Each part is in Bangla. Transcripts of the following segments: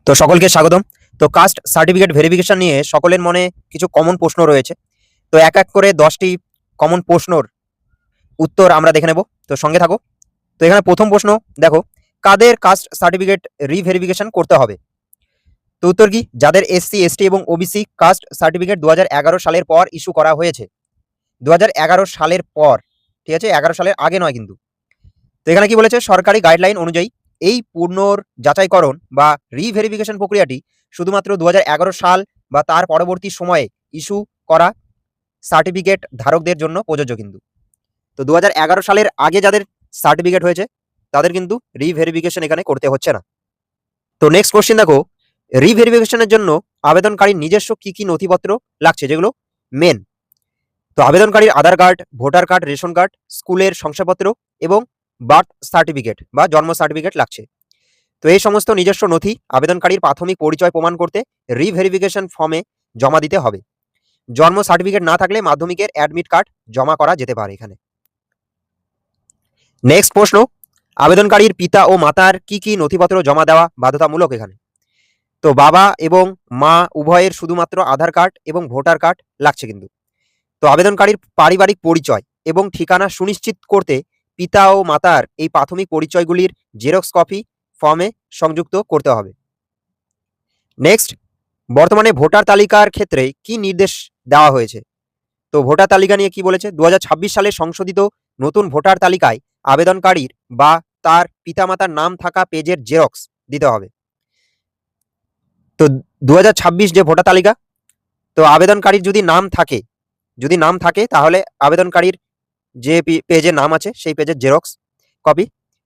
তো সকলকে স্বাগতম। তো কাস্ট সার্টিফিকেট ভেরিফিকেশন নিয়ে সকলের মনে কিছু কমন প্রশ্ন রয়েছে। তো এক এক করে 10টি কমন প্রশ্নর উত্তর আমরা দেখে নেব। তো সঙ্গে থাকো। তো এখানে প্রথম প্রশ্ন দেখো, কাদের কাস্ট সার্টিফিকেট রিভেরিফিকেশন করতে হবে? তো উত্তর কি? যাদের এসসি এসটি এবং ওবিসি কাস্ট সার্টিফিকেট 2011 সালের পর ইস্যু করা হয়েছে। 2011 সালের পর, ঠিক আছে, 11 সালের আগে নয় কিন্তু। তো এখানে কি বলেছে? সরকারি গাইডলাইন অনুযায়ী এই পুনর যাচাইকরণ বা রিভেরিফিকেশন প্রক্রিয়াটি শুধুমাত্র 2011 সাল বা তার পরবর্তী সময়ে ইস্যু করা সার্টিফিকেট ধারকদের জন্য প্রযোজ্য কিন্তু। তো 2011 সালের আগে যাদের সার্টিফিকেট হয়েছে তাদের কিন্তু রিভেরিফিকেশন এখানে করতে হচ্ছে না। তো নেক্সট কোশ্চেন দেখো, রিভেরিফিকেশনের জন্য আবেদনকারীর নিজস্ব কি কি নথিপত্র লাগছে, যেগুলো মেন? তো আবেদনকারীর Aadhaar card, voter card, ration card, স্কুলের শংসাপত্র এবং বার্থ সার্টিফিকেট বা জন্ম সার্টিফিকেট লাগছে। তো এই সমস্ত নিজস্ব নথি আবেদনকারীর প্রাথমিক পরিচয় প্রমাণ করতে রিভেরিফিকেশন ফর্মে জমা দিতে হবে। জন্ম সার্টিফিকেট না থাকলে মাধ্যমিকের অ্যাডমিট কার্ড জমা করা যেতে পারে এখানে। নেক্সট প্রশ্ন, আবেদনকারীর পিতা ও মাতার কি কি নথিপত্র জমা দেওয়া বাধ্যতামূলক এখানে? তো বাবা এবং মা উভয়ের শুধুমাত্র আধার কার্ড এবং ভোটার কার্ড লাগছে কিন্তু। তো আবেদনকারীর পারিবারিক পরিচয় এবং ঠিকানা সুনিশ্চিত করতে পিতা ও মাতার এই প্রাথমিক পরিচয়গুলির জেরক্স কপি ফর্মে সংযুক্ত করতে হবে। নেক্সট, বর্তমানে ভোটার তালিকার ক্ষেত্রে কি নির্দেশ দেওয়া হয়েছে? তো ভোটার তালিকা নিয়ে কি বলেছে? 2026 সালে সংশোধিত নতুন ভোটার তালিকায় আবেদনকারীর বা তার পিতামাতার নাম থাকা পেজের জেরক্স দিতে হবে। তো 2026 যে ভোটার তালিকা, তো আবেদনকারীর যদি নাম থাকে তাহলে আবেদনকারীর যে পেজের নাম আছে সেই পেজের জেরক্স কপি।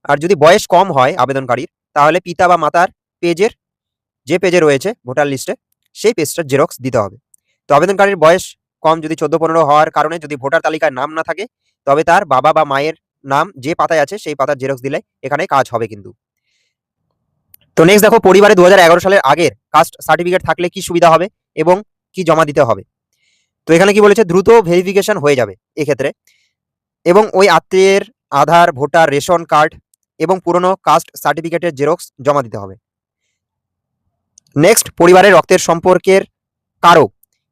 আর যদি বয়স কম হয় আবেদনকারীর, তাহলে পিতা বা মাতার পেজের যে পেজে রয়েছে ভোটার লিস্টে সেই পেজটার জেরক্স দিতে হবে। তো আবেদনকারীর বয়স কম, যদি 14-15 হওয়ার কারণে যদি ভোটার তালিকায় নাম না থাকে, তবে তার বাবা বা মায়ের নাম যে পাতায় আছে সেই পাতার জেরক্স দিলে এখানে কাজ হবে কিন্তু। তো নেক্সট দেখো, পরিবারে 2011 সালের আগের কাস্ট সার্টিফিকেট থাকলে কি সুবিধা হবে এবং কি জমা দিতে হবে? তো এখানে কি বলেছে? দ্রুত ভেরিফিকেশন হয়ে যাবে এক্ষেত্রে, এবং ওই আত্মীয়ের আধার, ভোটার, রেশন কার্ড এবং পুরনো কাস্ট সার্টিফিকেটের জেরক্স জমা দিতে হবে। নেক্সট, পরিবারের রক্তের সম্পর্কের কারো,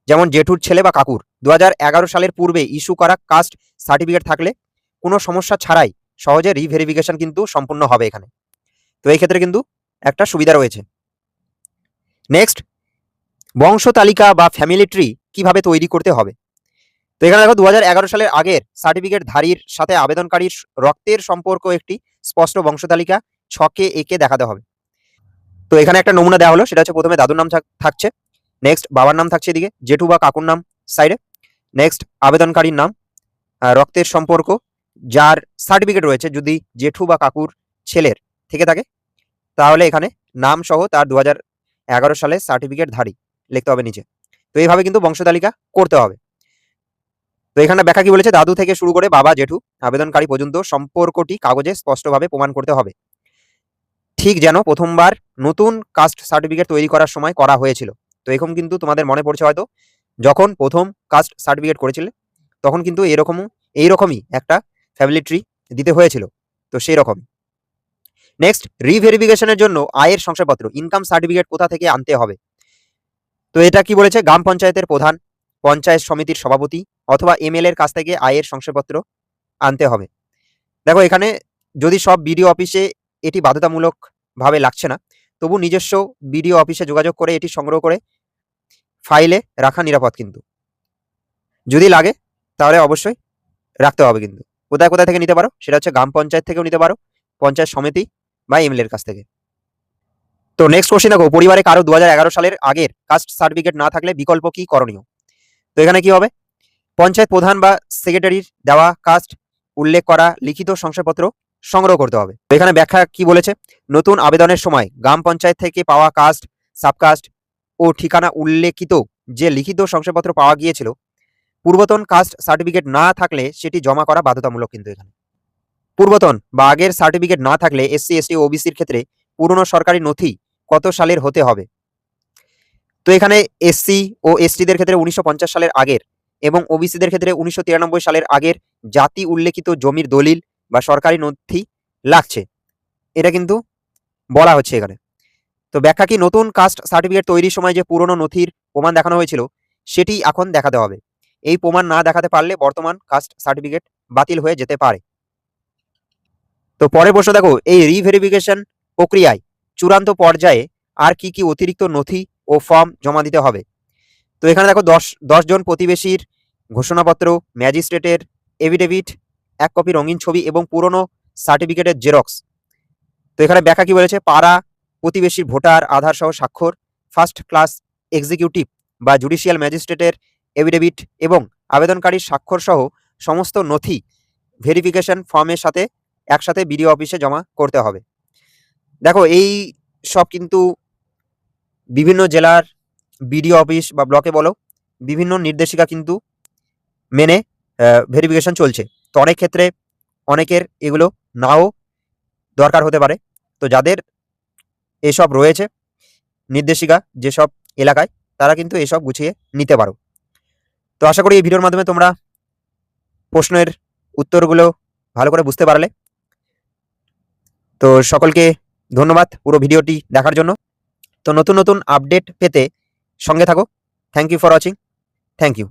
যেমন জেঠুর ছেলে বা কাকুর 2011 সালের পূর্বে ইস্যু করা কাস্ট সার্টিফিকেট থাকলে কোনো সমস্যা ছাড়াই সহজে রিভেরিফিকেশন কিন্তু সম্পূর্ণ হবে এখানে। তো এই ক্ষেত্রে কিন্তু একটা সুবিধা রয়েছে। নেক্সট, বংশ তালিকা বা ফ্যামিলি ট্রি কিভাবে তৈরি করতে হবে? তো এখানে দেখো, 2011 সালের আগের সার্টিফিকেট ধারীর সাথে আবেদনকারীর রক্তের সম্পর্ক একটি স্পষ্ট বংশ তালিকা ছকে এঁকে দেখাতে হবে। তো এখানে একটা নমুনা দেওয়া হলো, সেটা হচ্ছে প্রথমে দাদুর নাম থাকছে, নেক্সট বাবার নাম থাকছে এদিকে, জেঠু বা কাকুর নাম সাইডে, নেক্সট আবেদনকারীর নাম, রক্তের সম্পর্ক যার সার্টিফিকেট রয়েছে, যদি জেঠু বা কাকুর ছেলের থেকে থাকে তাহলে এখানে নাম সহ তার 2011 সালে সার্টিফিকেট ধারী লিখতে হবে নিচে। তো এইভাবে কিন্তু বংশ তালিকা করতে হবে। তো এখানে ব্যাখ্যা কি বলেছে? দাদু থেকে শুরু করে বাবা, জেঠু, আবেদনকারী পর্যন্ত সম্পর্কটি কাগজে স্পষ্টভাবে প্রমাণ করতে হবে, ঠিক যেন প্রথমবার নতুন কাস্ট সার্টিফিকেট তৈরি করার সময় করা হয়েছিল। তো এরকম কিন্তু তোমাদের মনে পড়ছে হয়তো, যখন প্রথম কাস্ট সার্টিফিকেট করেছিলে তখন কিন্তু এইরকমই একটা ফ্যামিলি ট্রি দিতে হয়েছিল। তো সেই রকম। নেক্সট, রিভেরিফিকেশনের জন্য আয়ের শংসাপত্র, ইনকাম সার্টিফিকেট কোথা থেকে আনতে হবে? তো এটা কি বলেছে? গ্রাম পঞ্চায়েতের প্রধান, পঞ্চায়েত সমিতির সভাপতি অথবা এমএলএ এর কাছ থেকে আয়ের শংসাপত্র আনতে হবে। দেখো, এখানে যদি সব বিডিও অফিসে এটি বাধ্যতামূলক ভাবে লাগছে না, তবু নিজস্ব বিডিও অফিসে যোগাযোগ করে এটি সংগ্রহ করে ফাইলে রাখা নিরাপদ কিন্তু। যদি লাগে তাহলে অবশ্যই রাখতে হবে কিন্তু। কোথায় কোথায় থেকে নিতে পারো? সেটা হচ্ছে গ্রাম পঞ্চায়েত থেকেও নিতে পারো, পঞ্চায়েত সমিতি বা এমএলএ এর কাছ থেকে। তো নেক্সট কোশ্চেন দেখো, পরিবারে কারো 2011 সালের আগের কাস্ট সার্টিফিকেট না থাকলে বিকল্প কি করণীয়? তো এখানে কি হবে? পঞ্চায়েত প্রধান বা সেক্রেটারির দেওয়া কাস্ট উল্লেখ করা লিখিত শংসাপত্র সংগ্রহ করতে হবে। তো এখানে ব্যাখ্যা কি বলেছে? নতুন আবেদনের সময় গ্রাম পঞ্চায়েত থেকে পাওয়া কাস্ট, সাবকাস্ট ও ঠিকানা উল্লেখিত যে লিখিত শংসাপত্র পাওয়া গিয়েছিল, পূর্বতন কাস্ট সার্টিফিকেট না থাকলে সেটি জমা করা বাধ্যতামূলক কিন্তু এখানে। পূর্বতন বা আগের সার্টিফিকেট না থাকলে এসসি এসটি ওবিসির ক্ষেত্রে পুরনো সরকারি নথি কত সালের হতে হবে? তো এখানে এসসি ও এসটিদের ক্ষেত্রে 1950 সালের আগের এবং ওবিসিদের ক্ষেত্রে 1993 সালের আগের জাতি উল্লেখিত জমির দলিল বা সরকারি নথি লাগছে, এটা কিন্তু বলা হচ্ছে এখানে। তো তো ব্যাখ্যা কি, নতুন কাস্ট সার্টিফিকেট তৈরির সময় যে পুরনো নথির প্রমাণ দেখানো হয়েছিল সেটি এখন দেখাতে হবে। এই প্রমাণ না দেখাতে পারলে বর্তমান কাস্ট সার্টিফিকেট বাতিল হয়ে যেতে পারে। তো পরে প্রশ্ন দেখো, এই রিভেরিফিকেশন প্রক্রিয়ায় চূড়ান্ত পর্যায়ে আর কি কি অতিরিক্ত নথি ও ফর্ম জমা দিতে হবে? তো এখানে দেখো 10 জন প্রতিবেশীর ঘোষণাপত্র, ম্যাজিস্ট্রেটের এফিডেভিট, 1 কপি রঙিন ছবি এবং পুরনো সার্টিফিকেটের জেরক্স। তো এখানে ব্যাখ্যা কি বলেছে, পাড়া প্রতিবেশীর ভোটার আধার সহ স্বাক্ষর, ফার্স্ট ক্লাস এক্সিকিউটিভ বা জুডিশিয়াল ম্যাজিস্ট্রেটের এফিডেভিট এবং আবেদনকারীর স্বাক্ষর সহ সমস্ত নথি ভেরিফিকেশন ফর্মের সাথে একসাথে বিডিও অফিসে জমা করতে হবে। দেখো এই সব কিন্তু বিভিন্ন জেলার বিডিও অফিস বা ব্লকে বলো, বিভিন্ন নির্দেশিকা কিন্তু মেনে ভেরিফিকেশন চলছে। তো অনেক ক্ষেত্রে অনেকের এগুলো নাও দরকার হতে পারে। তো যাদের এসব রয়েছে নির্দেশিকা যেসব এলাকায়, তারা কিন্তু এসব গুছিয়ে নিতে পারো। তো আশা করি এই ভিডিওর মাধ্যমে তোমরা প্রশ্নের উত্তরগুলো ভালো করে বুঝতে পারলে। তো সকলকে ধন্যবাদ পুরো ভিডিওটি দেখার জন্য। তো নতুন নতুন আপডেট পেতে সঙ্গে থাকো। Thank you for watching. Thank you.